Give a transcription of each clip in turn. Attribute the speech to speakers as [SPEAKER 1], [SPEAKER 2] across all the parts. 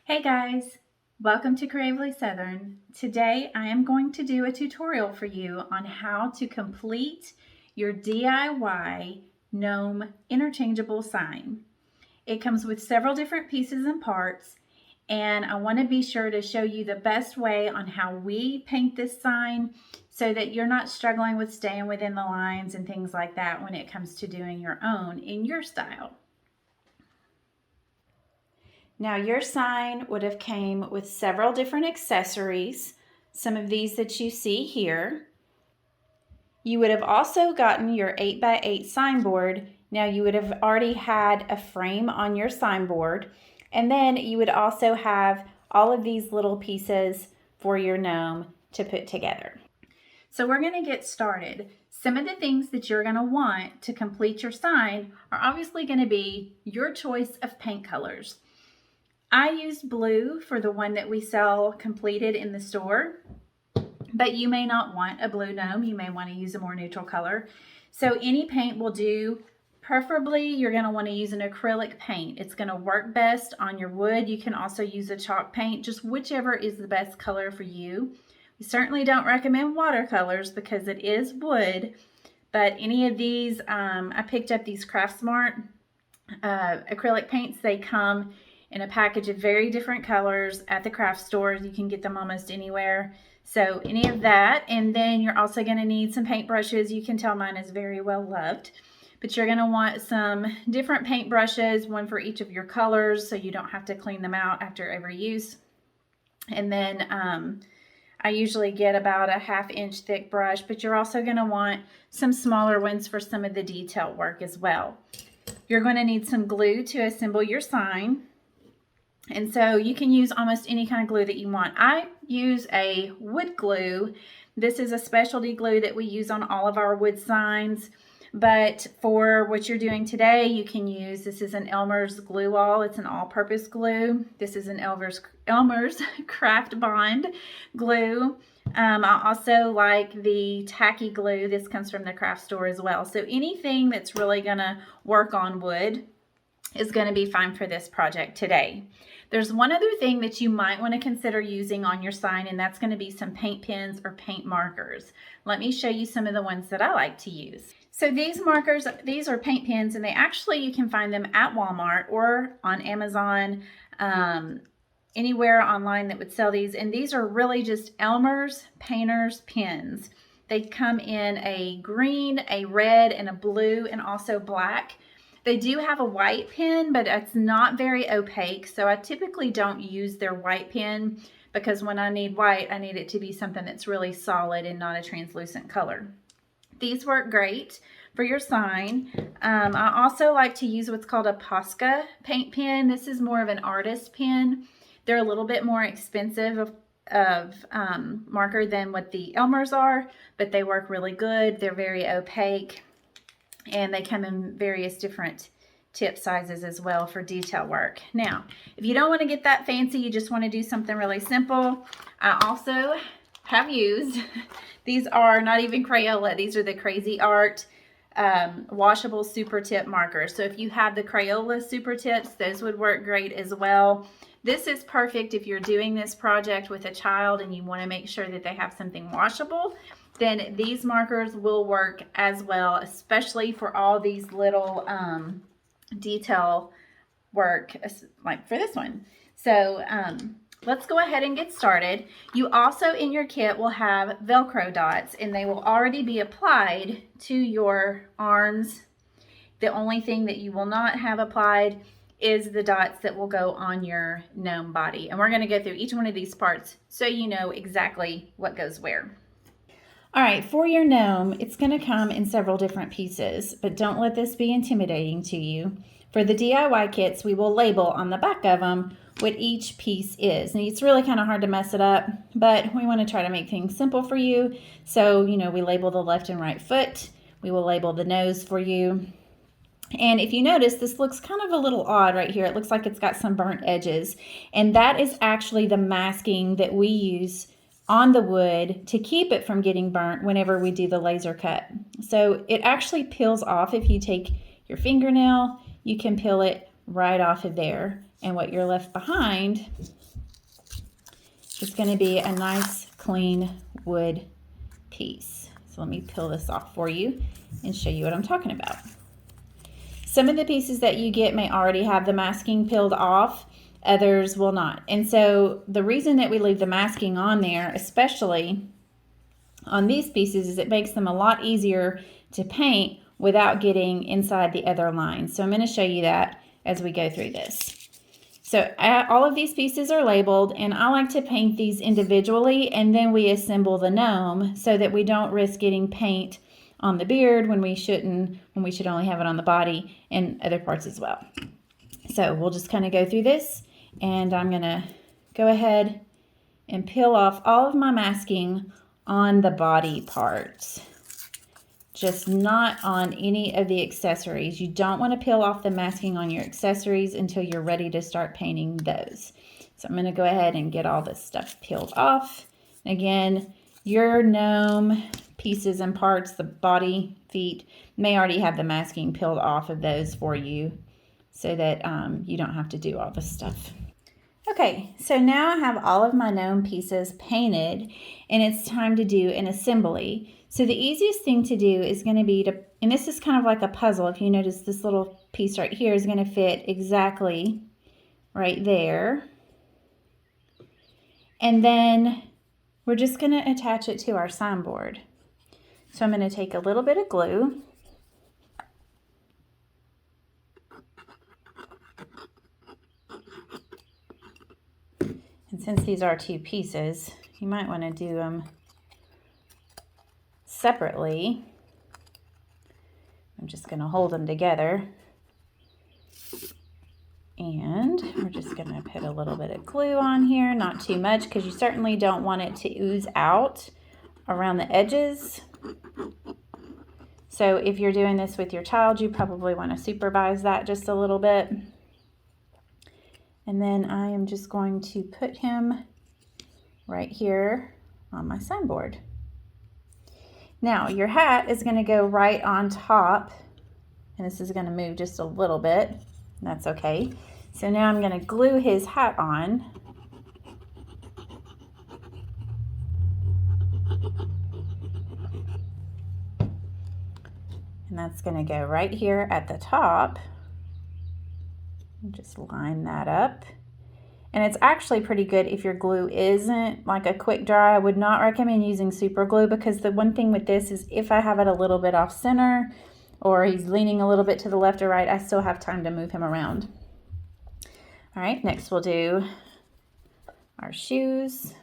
[SPEAKER 1] Hey guys, welcome to Creatively Southern. Today I am going to do a tutorial for you on how to complete your DIY gnome interchangeable sign. It comes with several different pieces and parts, and I want to be sure to show you the best way on how we paint this sign so that you're not struggling with staying within the lines and things like that when it comes to doing your own in your style. Now your sign would have came with several different accessories, some of these that you see here. You would have also gotten your 8x8 signboard. Now you would have already had a frame on your signboard, and then you would also have all of these little pieces for your gnome to put together. So we're going to get started. Some of the things that you're going to want to complete your sign are obviously going to be your choice of paint colors. I used blue for the one that we sell completed in the store, but you may not want a blue gnome. You may want to use a more neutral color. So any paint will do. Preferably, you're going to want to use an acrylic paint. It's going to work best on your wood. You can also use a chalk paint, just whichever is the best color for you. We certainly don't recommend watercolors because it is wood, but any of these, I picked up these Craftsmart acrylic paints. They come in a package of very different colors at the craft stores. You can get them almost anywhere. So any of that, and then you're also going to need some paint brushes. You can tell mine is very well loved, but you're going to want some different paint brushes, one for each of your colors, so you don't have to clean them out after every use. And then I usually get about a 1/2 inch thick brush, but you're also going to want some smaller ones for some of the detail work as well. You're going to need some glue to assemble your sign. And so you can use almost any kind of glue that you want. I use a wood glue. This is a specialty glue that we use on all of our wood signs. But for what you're doing today, you can use, this is an Elmer's Glue All. It's an all-purpose glue. This is an Elmer's Craft Bond glue. I also like the tacky glue. This comes from the craft store as well. So anything that's really gonna work on wood is going to be fine for this project today. There's one other thing that you might want to consider using on your sign, and that's going to be some paint pens or paint markers. Let me show you some of the ones that I like to use. So these markers, these are paint pens, and they actually, you can find them at Walmart or on Amazon, anywhere online that would sell these. And these are really just Elmer's Painter's pens. They come in a green, a red, and a blue, and also black. They do have a white pen, but it's not very opaque, so I typically don't use their white pen because when I need white, I need it to be something that's really solid and not a translucent color. These work great for your sign. I also like to use what's called a Posca Paint Pen. This is more of an artist pen. They're a little bit more expensive of marker than what the Elmer's are, but they work really good. They're very opaque. And they come in various different tip sizes as well for detail work. Now, if you don't want to get that fancy, you just want to do something really simple, I also have used, these are not even Crayola, these are the Crazy Art washable super tip markers. So if you have the Crayola super tips, those would work great as well. This is perfect if you're doing this project with a child and you want to make sure that they have something washable. Then these markers will work as well, especially for all these little detail work, like for this one. So let's go ahead and get started. You also in your kit will have Velcro dots, and they will already be applied to your arms. The only thing that you will not have applied is the dots that will go on your gnome body. And we're going to go through each one of these parts so you know exactly what goes where. All right, for your gnome, it's going to come in several different pieces, but don't let this be intimidating to you. For the DIY kits, we will label on the back of them what each piece is. And it's really kind of hard to mess it up, but we want to try to make things simple for you. So, you know, we label the left and right foot. We will label the nose for you. And if you notice, this looks kind of a little odd right here. It looks like it's got some burnt edges. And that is actually the masking that we use on the wood to keep it from getting burnt whenever we do the laser cut. So it actually peels off. If you take your fingernail, you can peel it right off of there. And what you're left behind is going to be a nice clean wood piece. So let me peel this off for you and show you what I'm talking about. Some of the pieces that you get may already have the masking peeled off, others will not. And so the reason that we leave the masking on there, especially on these pieces, is it makes them a lot easier to paint without getting inside the other lines. So I'm going to show you that as we go through this. So all of these pieces are labeled, and I like to paint these individually, and then we assemble the gnome so that we don't risk getting paint on the beard when we should only have it on the body and other parts as well. So we'll just kind of go through this, and I'm going to go ahead and peel off all of my masking on the body parts, just not on any of the accessories. You don't want to peel off the masking on your accessories until you're ready to start painting those. So I'm going to go ahead and get all this stuff peeled off. Again, your gnome pieces and parts, the body, feet, may already have the masking peeled off of those for you so that you don't have to do all this stuff. Okay, so now I have all of my gnome pieces painted, and it's time to do an assembly. So the easiest thing to do is going to be to, and this is kind of like a puzzle. If you notice, this little piece right here is going to fit exactly right there. And then we're just going to attach it to our signboard. So I'm going to take a little bit of glue. And since these are two pieces, you might want to do them separately. I'm just going to hold them together. And we're just going to put a little bit of glue on here, not too much, because you certainly don't want it to ooze out around the edges. So if you're doing this with your child, you probably want to supervise that just a little bit. And then I am just going to put him right here on my signboard. Now your hat is going to go right on top, and this is going to move just a little bit. That's okay. So now I'm going to glue his hat on. And that's going to go right here at the top. Just line that up. And it's actually pretty good if your glue isn't like a quick dry. I would not recommend using super glue, because the one thing with this is if I have it a little bit off center or he's leaning a little bit to the left or right, I still have time to move him around. All right, next we'll do our shoes.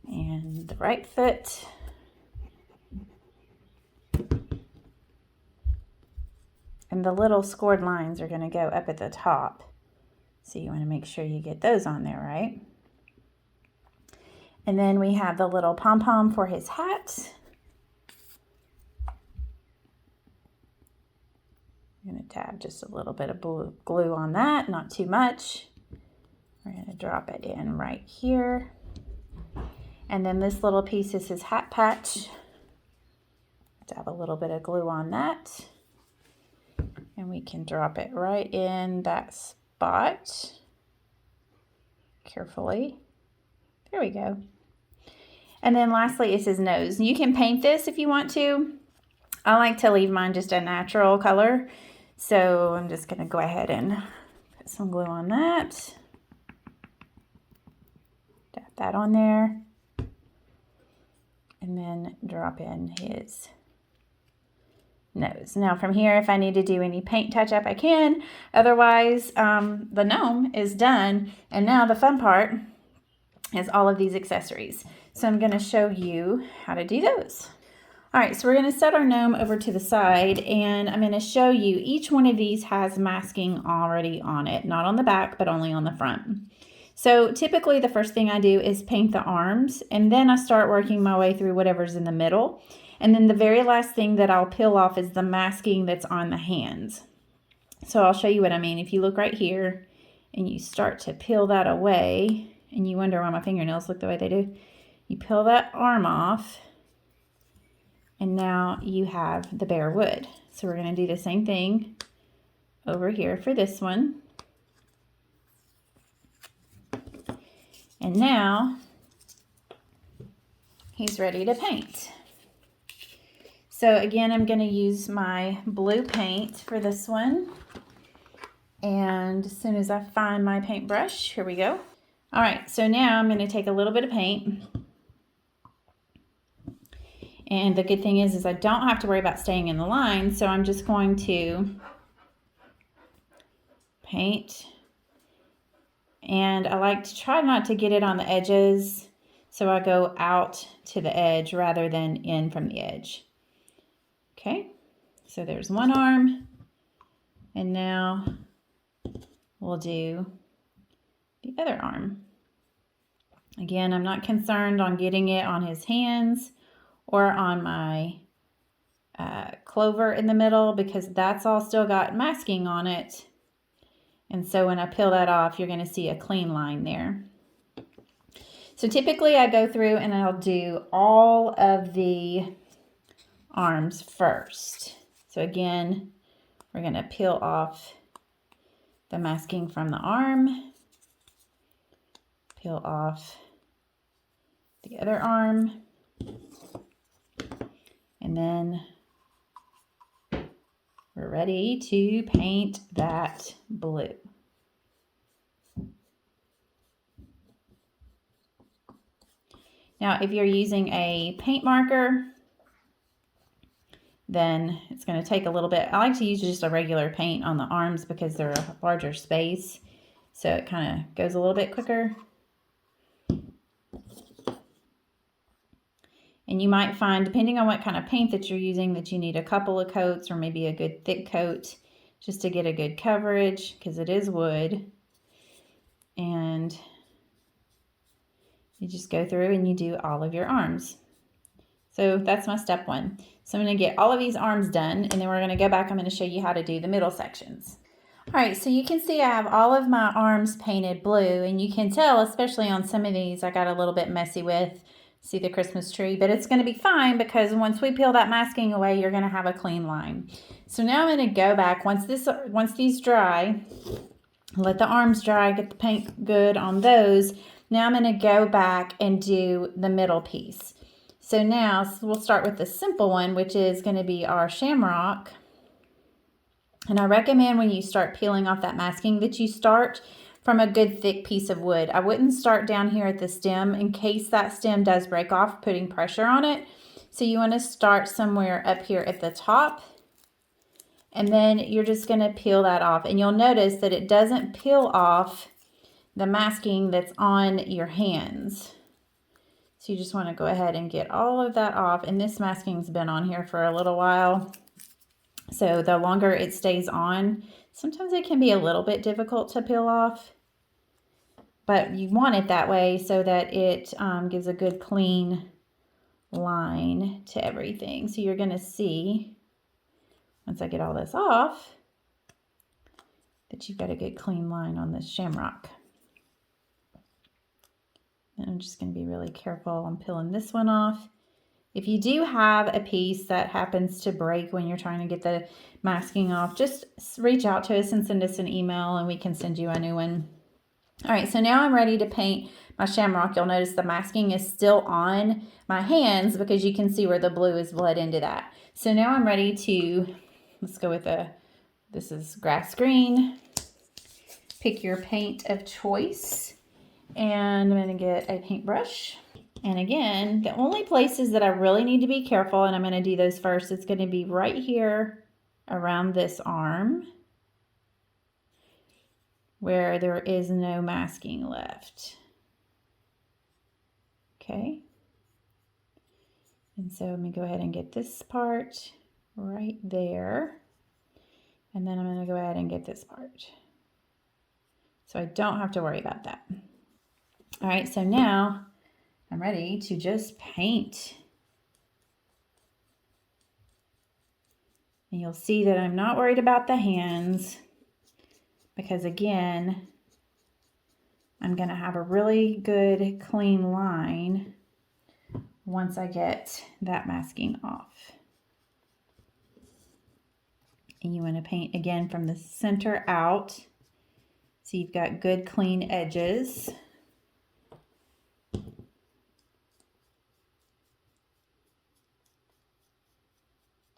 [SPEAKER 1] And the right foot. And the little scored lines are going to go up at the top. So you want to make sure you get those on there, right? And then we have the little pom-pom for his hat. I'm going to dab just a little bit of glue on that, not too much. We're going to drop it in right here. And then this little piece is his hat patch. Dab a little bit of glue on that. And we can drop it right in that spot. Carefully. There we go. And then lastly is his nose. You can paint this if you want to. I like to leave mine just a natural color. So I'm just going to go ahead and put some glue on that. Dab that on there. And then drop in his nose. Now from here, if I need to do any paint touch up, I can. Otherwise, the gnome is done. And now the fun part is all of these accessories. So I'm going to show you how to do those. All right, so we're going to set our gnome over to the side, and I'm going to show you each one of these has masking already on it, not on the back, but only on the front. So typically the first thing I do is paint the arms, and then I start working my way through whatever's in the middle. And then the very last thing that I'll peel off is the masking that's on the hands. So I'll show you what I mean. If you look right here and you start to peel that away, and you wonder why my fingernails look the way they do, You peel that arm off, and now you have the bare wood. So we're going to do the same thing over here for this one. And now he's ready to paint. So again, I'm going to use my blue paint for this one. And as soon as I find my paintbrush, here we go. All right, so now I'm going to take a little bit of paint. And the good thing is I don't have to worry about staying in the line. So I'm just going to paint. And I like to try not to get it on the edges. So I go out to the edge rather than in from the edge. Okay, so there's one arm. And now we'll do the other arm. Again, I'm not concerned on getting it on his hands or on my clover in the middle because that's all still got masking on it. And so when I peel that off, you're going to see a clean line there. So typically I go through and I'll do all of the arms first. So again, we're going to peel off the masking from the arm, peel off the other arm, and then we're ready to paint that blue. Now, if you're using a paint marker, then it's going to take a little bit. I like to use just a regular paint on the arms because they're a larger space, so it kind of goes a little bit quicker. And you might find, depending on what kind of paint that you're using, that you need a couple of coats or maybe a good thick coat just to get a good coverage because it is wood. And you just go through and you do all of your arms. So that's my step one. So I'm going to get all of these arms done, and then we're going to go back. I'm going to show you how to do the middle sections. All right, so you can see I have all of my arms painted blue, and you can tell, especially on some of these, I got a little bit messy with, see the Christmas tree, but it's going to be fine because once we peel that masking away, you're going to have a clean line. So now I'm going to go back, once these dry, let the arms dry, get the paint good on those. Now I'm going to go back and do the middle piece. So now we'll start with the simple one, which is going to be our shamrock. And I recommend when you start peeling off that masking that you start from a good thick piece of wood. I wouldn't start down here at the stem in case that stem does break off, putting pressure on it. So you want to start somewhere up here at the top. And then you're just going to peel that off. And you'll notice that it doesn't peel off the masking that's on your hands. So you just want to go ahead and get all of that off. And this masking's been on here for a little while. So the longer it stays on, sometimes it can be a little bit difficult to peel off. But you want it that way so that it gives a good clean line to everything. So you're going to see, once I get all this off, that you've got a good clean line on this shamrock. And I'm just going to be really careful on peeling this one off. If you do have a piece that happens to break when you're trying to get the masking off, just reach out to us and send us an email and we can send you a new one. All right, so now I'm ready to paint my shamrock. You'll notice the masking is still on my hands because you can see where the blue is bled into that. So now I'm ready to, let's go with this is grass green. Pick your paint of choice. And I'm going to get a paintbrush. And again, the only places that I really need to be careful, and I'm going to do those first, it's going to be right here around this arm where there is no masking left. Okay. And so let me go ahead and get this part right there. And then I'm going to go ahead and get this part. So I don't have to worry about that. All right, so now I'm ready to just paint. And you'll see that I'm not worried about the hands because I'm going to have a really good clean line once I get that masking off. And you want to paint again from the center out so you've got good clean edges.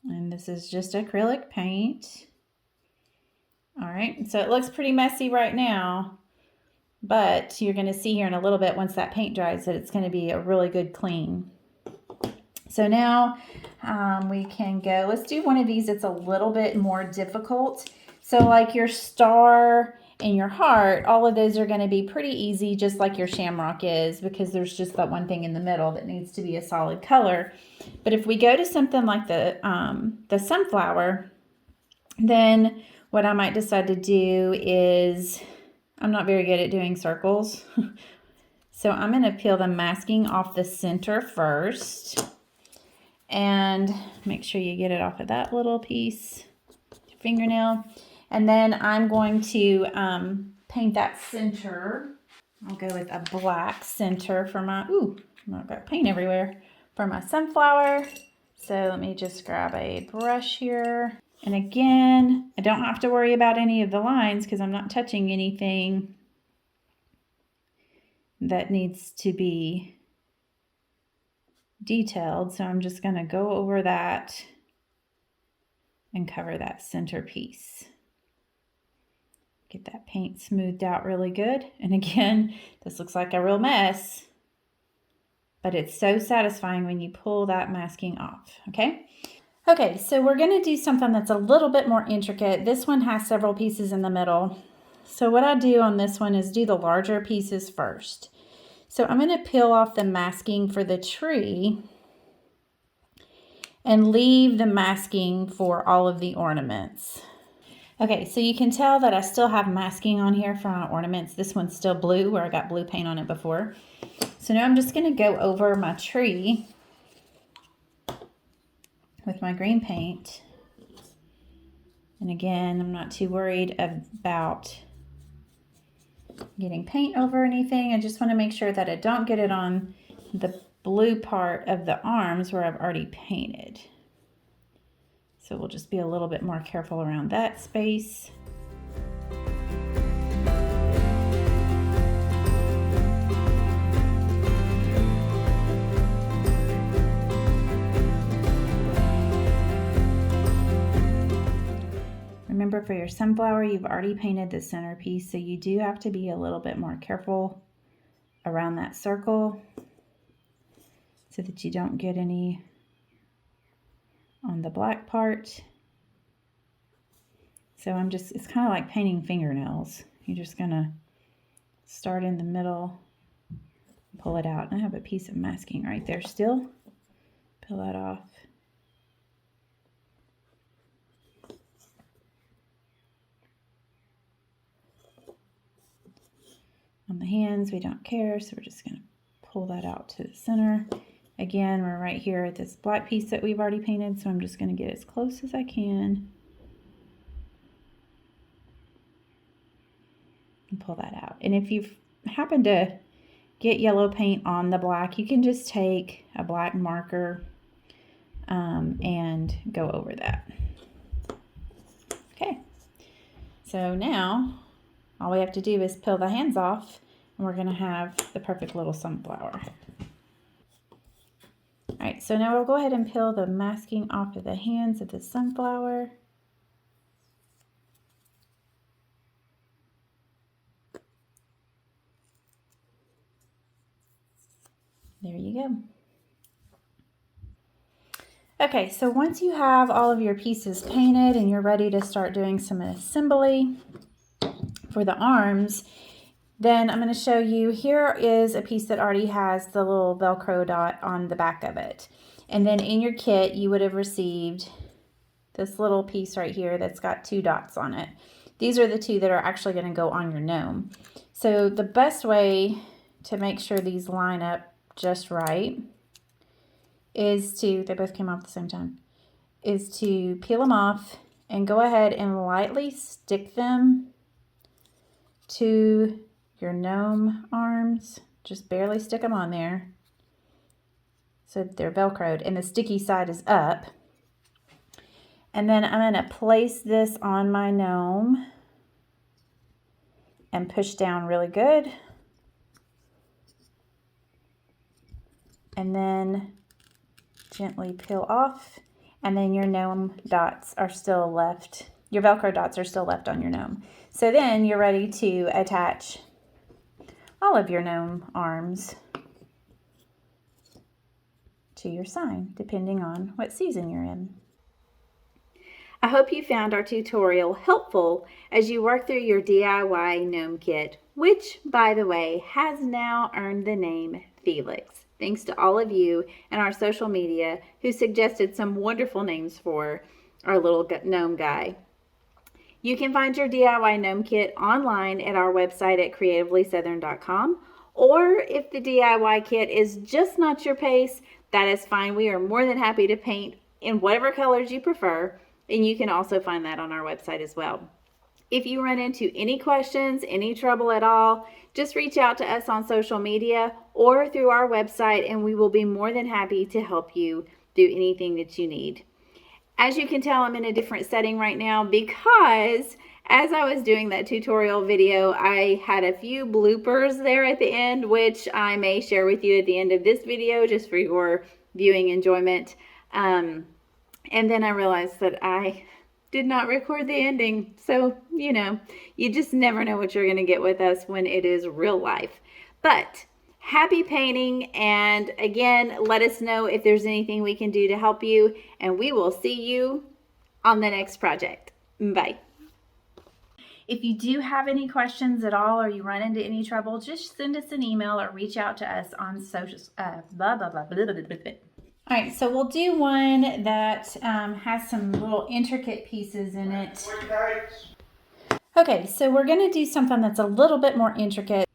[SPEAKER 1] And this is just acrylic paint. All right, so it looks pretty messy right now, but you're going to see here in a little bit once that paint dries that it's going to be a really good clean. So now we can go, let's do one of these that's a little bit more difficult. So like your star and your heart, all of those are going to be pretty easy, just like your shamrock is, because there's just that one thing in the middle that needs to be a solid color. But if we go to something like the sunflower, then what I might decide to do is, I'm not very good at doing circles. So I'm going to peel the masking off the center first. And make sure you get it off of that little piece, your fingernail. And then I'm going to paint that center. I'll go with a black center for my, I've got paint everywhere, for my sunflower. So let me just grab a brush here. And again, I don't have to worry about any of the lines because I'm not touching anything that needs to be detailed. So I'm just going to go over that and cover that center piece. Get that paint smoothed out really good. And again, this looks like a real mess, but it's so satisfying when you pull that masking off, okay? Okay, so we're going to do something that's a little bit more intricate. This one has several pieces in the middle. So what I do on this one is do the larger pieces first. So I'm going to peel off the masking for the tree and leave the masking for all of the ornaments. Okay, so you can tell that I still have masking on here for my ornaments. This one's still blue where I got blue paint on it before. So now I'm just going to go over my tree with my green paint. And again, I'm not too worried about getting paint over anything. I just want to make sure that I don't get it on the blue part of the arms where I've already painted. So we'll just be a little bit more careful around that space. Remember, for your sunflower, you've already painted the centerpiece, so you do have to be a little bit more careful around that circle so that you don't get any on the black part. So it's kind of like painting fingernails. You're just gonna start in the middle, pull it out. And I have a piece of masking right there still. Peel that off. On the hands, we don't care, so we're just gonna pull that out to the center. Again, we're right here at this black piece that we've already painted, so I'm just gonna get as close as I can and pull that out. And if you've happened to get yellow paint on the black, you can just take a black marker and go over that. Okay, so now all we have to do is peel the hands off, and we're gonna have the perfect little sunflower. All right, so now we'll go ahead and peel the masking off of the hands of the sunflower. There you go. Okay, so once you have all of your pieces painted and you're ready to start doing some assembly for the arms, then I'm going to show you, here is a piece that already has the little Velcro dot on the back of it. And then in your kit, you would have received this little piece right here that's got 2 dots on it. These are the 2 that are actually going to go on your gnome. So the best way to make sure these line up just right is to, they both came off at the same time, is to peel them off and go ahead and lightly stick them to your gnome arms. Just barely stick them on there. so they're Velcroed, and the sticky side is up. And then I'm going to place this on my gnome and push down really good. And then gently peel off. And then your gnome dots are still left. Your Velcro dots are still left on your gnome. So then you're ready to attach all of your gnome arms to your sign, depending on what season you're in. I hope you found our tutorial helpful as you work through your DIY gnome kit, which, by the way, has now earned the name Felix, thanks to all of you and our social media who suggested some wonderful names for our little gnome guy. You can find your DIY gnome kit online at our website at creativelysouthern.com, or if the DIY kit is just not your pace, that is fine. We are more than happy to paint in whatever colors you prefer, and you can also find that on our website as well. If you run into any questions, any trouble at all, just reach out to us on social media or through our website, and we will be more than happy to help you do anything that you need. As you can tell, I'm in a different setting right now because as I was doing that tutorial video, I had a few bloopers there at the end, which I may share with you at the end of this video just for your viewing enjoyment. And then I realized that I did not record the ending. So, you know, you just never know what you're going to get with us when it is real life. But happy painting. And again, let us know if there's anything we can do to help you. And we will see you on the next project. Bye. If you do have any questions at all or you run into any trouble, just send us an email or reach out to us on social, All right, so we'll do one that has some little intricate pieces in it. Okay, so we're going to do something that's a little bit more intricate.